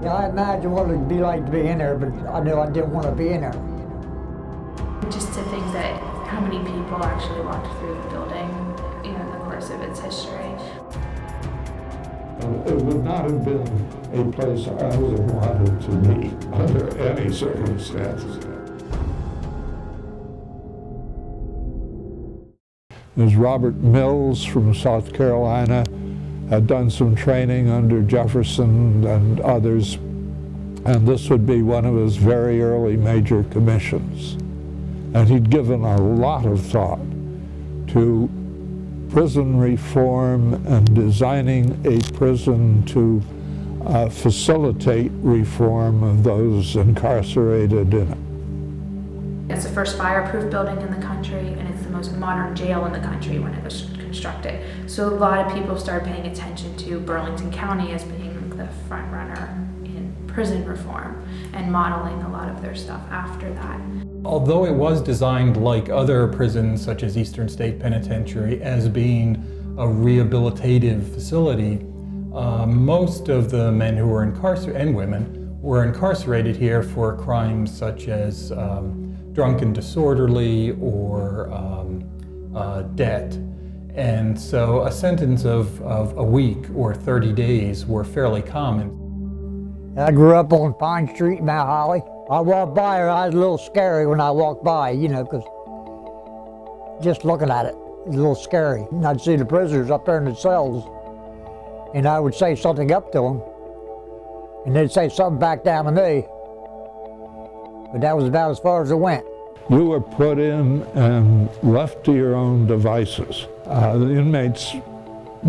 Yeah, I imagine what it'd be like to be in there, but I know I didn't want to be in there. Just to think that how many people actually walked through the building, in the course of its history. It would not have been a place I would have wanted to be under any circumstances. There's Robert Mills from South Carolina, had done some training under Jefferson and others, and this would be one of his very early major commissions. And he'd given a lot of thought to prison reform and designing a prison to facilitate reform of those incarcerated in it. It's the first fireproof building in the country, and it's the most modern jail in the country when it was constructed. So a lot of people started paying attention to Burlington County as being the front runner in prison reform and modeling a lot of their stuff after that. Although it was designed like other prisons, such as Eastern State Penitentiary, as being a rehabilitative facility, most of the men who were incarcerated, and women, were incarcerated here for crimes such as drunken disorderly or debt. And so a sentence of a week or 30 days were fairly common. I grew up on Pine Street in Mount Holly. I walked by her, I was a little scary when I walked by, because just looking at it was a little scary. And I'd see the prisoners up there in the cells, and I would say something up to them, and they'd say something back down to me. But that was about as far as it went. You were put in and left to your own devices. The inmates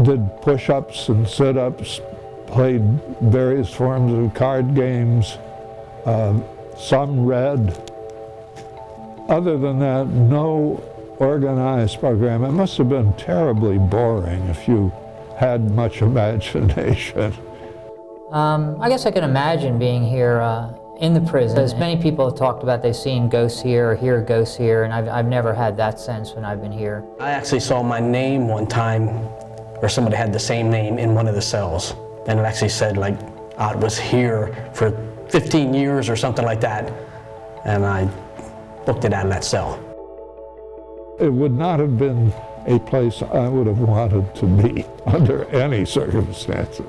did push-ups and sit-ups, played various forms of card games. Some read. Other than that, no organized program. It must have been terribly boring if you had much imagination. I guess I can imagine being here in the prison. As many people have talked about they've seen ghosts here or hear ghosts here, and I've never had that sense when I've been here. I actually saw my name one time, or somebody had the same name in one of the cells. And it actually said, like, I was here for 15 years or something like that. And I booked it out of that cell. It would not have been a place I would have wanted to be under any circumstances.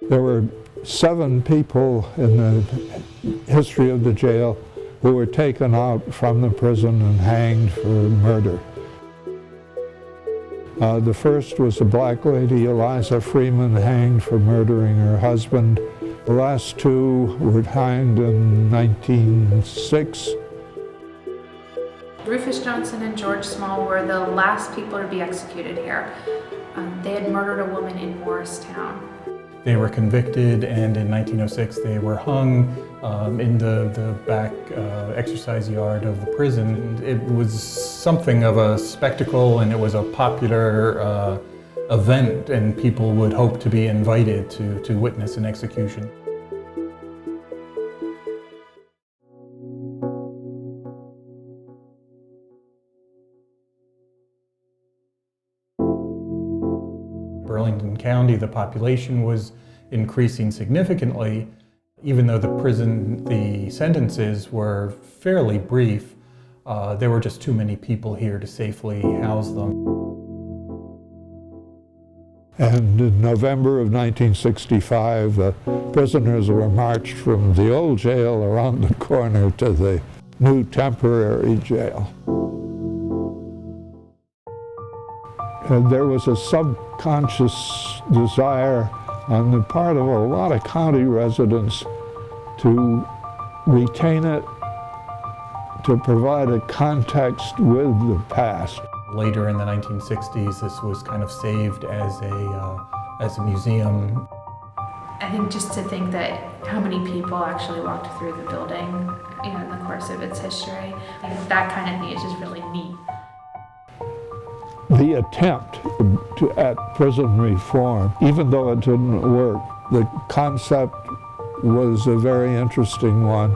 There were 7 people in the history of the jail who were taken out from the prison and hanged for murder. The first was a black lady, Eliza Freeman, hanged for murdering her husband. The last 2 were hanged in 1906. Rufus Johnson and George Small were the last people to be executed here. They had murdered a woman in Morristown. They were convicted, and in 1906 they were hung in the back exercise yard of the prison. It was something of a spectacle, and it was a popular event, and people would hope to be invited to witness an execution. Burlington County, the population was increasing significantly. Even though the sentences were fairly brief, there were just too many people here to safely house them. And in November of 1965, the prisoners were marched from the old jail around the corner to the new temporary jail. And there was a subconscious desire on the part of a lot of county residents to retain it, to provide a context with the past. Later in the 1960s, this was kind of saved as a museum. I think just to think that how many people actually walked through the building, in the course of its history, I think that kind of thing is just really neat. The attempt at prison reform, even though it didn't work, the concept was a very interesting one.